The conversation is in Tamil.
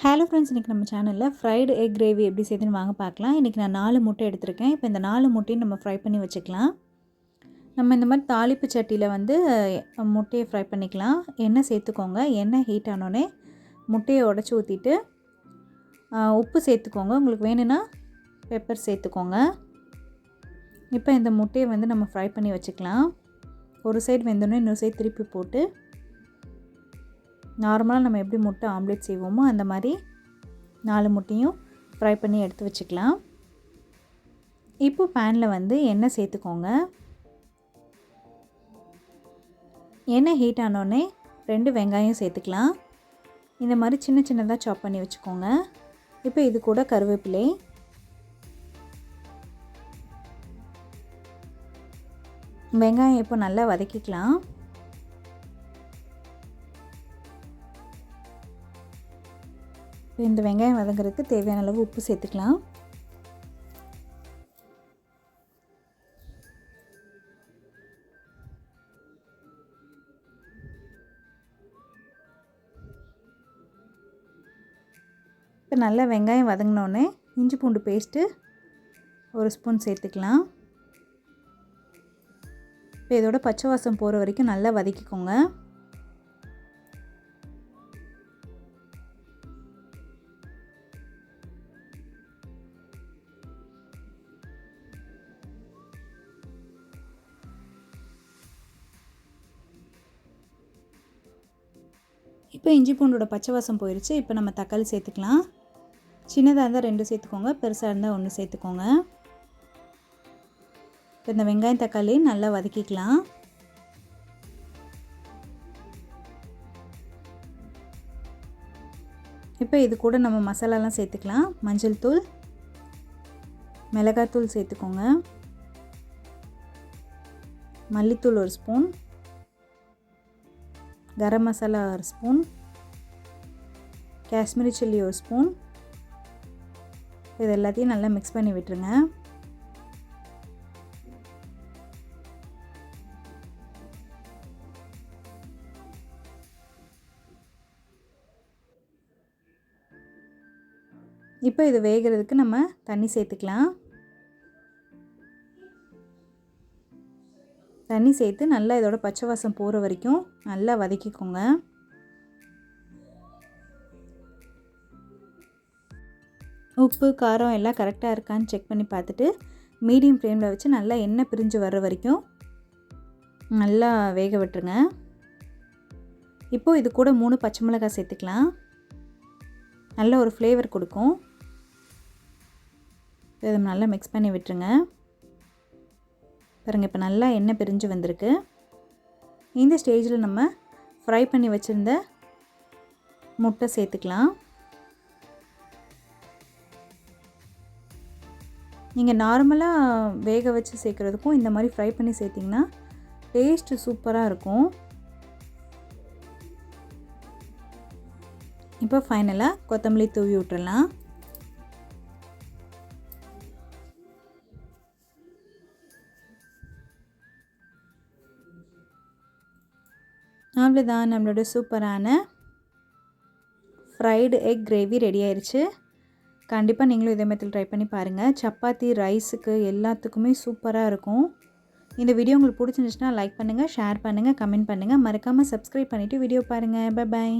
ஹலோ ஃப்ரெண்ட்ஸ், இன்றைக்கி நம்ம சேனலில் ஃப்ரைடு எக் கிரேவி எப்படி செய்யுதுன்னு வாங்க பார்க்கலாம். இன்றைக்கி நான் 4 முட்டை எடுத்திருக்கேன். இப்போ இந்த 4 முட்டையும் நம்ம ஃப்ரை பண்ணி வச்சுக்கலாம். நம்ம இந்த மாதிரி தாளிப்பு சட்டியில் முட்டையை ஃப்ரை பண்ணிக்கலாம். எண்ணெய் சேர்த்துக்கோங்க. எண்ணெய் ஹீட் ஆனோடனே முட்டையை உடச்சி ஊற்றிட்டு உப்பு சேர்த்துக்கோங்க. உங்களுக்கு வேணும்னா பெப்பர் சேர்த்துக்கோங்க. இப்போ இந்த முட்டையை நம்ம ஃப்ரை பண்ணி வச்சுக்கலாம். ஒரு சைடு வெந்தோடனே இன்னொரு சைடு திருப்பி போட்டு நார்மலாக நம்ம எப்படி முட்டை ஆம்லேட் செய்வோமோ அந்த மாதிரி 4 முட்டையும் ஃப்ரை பண்ணி எடுத்து வச்சுக்கலாம். இப்போ பேனில் எண்ணெய் சேர்த்துக்கோங்க. எண்ணெய் ஹீட் ஆனோடனே 2 வெங்காயம் சேர்த்துக்கலாம். இந்த மாதிரி சின்ன சின்னதாக சாப் பண்ணி வச்சுக்கோங்க. இப்போ இது கூட கருவேப்பிலை, வெங்காயம் இப்போ நல்லா வதக்கிக்கலாம். இந்த வெங்காயம் வதங்கிறதுக்கு தேவையான அளவு உப்பு சேர்த்துக்கலாம். இப்போ நல்லா வெங்காயம் வதங்கினோடனே இஞ்சி பூண்டு பேஸ்ட்டு 1 ஸ்பூன் சேர்த்துக்கலாம். இப்போ இதோட பச்சை வாசம் போகிற வரைக்கும் நல்லா வதக்கிக்கோங்க. இப்போ இஞ்சி பூண்டோட பச்சை வாசம் போயிடுச்சு. இப்போ நம்ம தக்காளி சேர்த்துக்கலாம். சின்னதாக இருந்தால் 2 சேர்த்துக்கோங்க, பெருசாக இருந்தால் 1 சேர்த்துக்கோங்க. இப்போ இந்த வெங்காயம் தக்காளி நல்லா வதக்கிக்கலாம். இப்போ இது கூட நம்ம மசாலாலாம் சேர்த்துக்கலாம். மஞ்சள் தூள், மிளகாத்தூள் சேர்த்துக்கோங்க. மல்லித்தூள் 1 spoon, garam masala 1 spoon, Kashmiri chilli 1 spoon. இது எல்லாத்தையும் நல்லா மிக்ஸ் பண்ணி விட்டுருங்க. இப்போ இது வேகிறதுக்கு நம்ம தண்ணி சேர்த்துக்கலாம். தண்ணி சேர்த்து நல்லா இதோட பச்சை வாசம் போகிற வரைக்கும் நல்லா வதக்கிக்கோங்க. உப்பு காரம் எல்லாம் கரெக்டாக இருக்கான்னு செக் பண்ணி பார்த்துட்டு மீடியம் ஃப்ளேமில் வச்சு நல்லா எண்ணெய் பிரிஞ்சு வர்ற வரைக்கும் நல்லா வேக விட்டுருங்க. இப்போது இது கூட 3 பச்சை மிளகாய் சேர்த்துக்கலாம். நல்ல ஒரு ஃப்ளேவர் கொடுக்கும். இதை நல்லா மிக்ஸ் பண்ணி விட்டுருங்க. பாருங்கள், இப்போ நல்லா எண்ணெய் பிரிஞ்சு வந்திருக்கு. இந்த ஸ்டேஜில் நம்ம ஃப்ரை பண்ணி வச்சுருந்த முட்டை சேர்த்துக்கலாம். நீங்கள் நார்மலாக வேக வச்சு சேர்க்குறதுக்கும் இந்த மாதிரி ஃப்ரை பண்ணி சேர்த்திங்கன்னா டேஸ்ட்டு சூப்பராக இருக்கும். இப்போ ஃபைனலாக கொத்தமல்லி தூவி விட்டுறலாம். அவ்வளோதான், நம்மளோட சூப்பரான ஃப்ரைடு எக் கிரேவி ரெடி ஆயிடுச்சு. கண்டிப்பாக நீங்களும் இதே மாதிரி ட்ரை பண்ணி பாருங்கள். சப்பாத்தி, ரைஸுக்கு எல்லாத்துக்குமே சூப்பராக இருக்கும். இந்த வீடியோ உங்களுக்கு பிடிச்சிருந்துச்சுன்னா லைக் பண்ணுங்கள், ஷேர் பண்ணுங்கள், கமெண்ட் பண்ணுங்கள். மறக்காமல் சப்ஸ்கிரைப் பண்ணிவிட்டு வீடியோ பாருங்கள். Bye bye.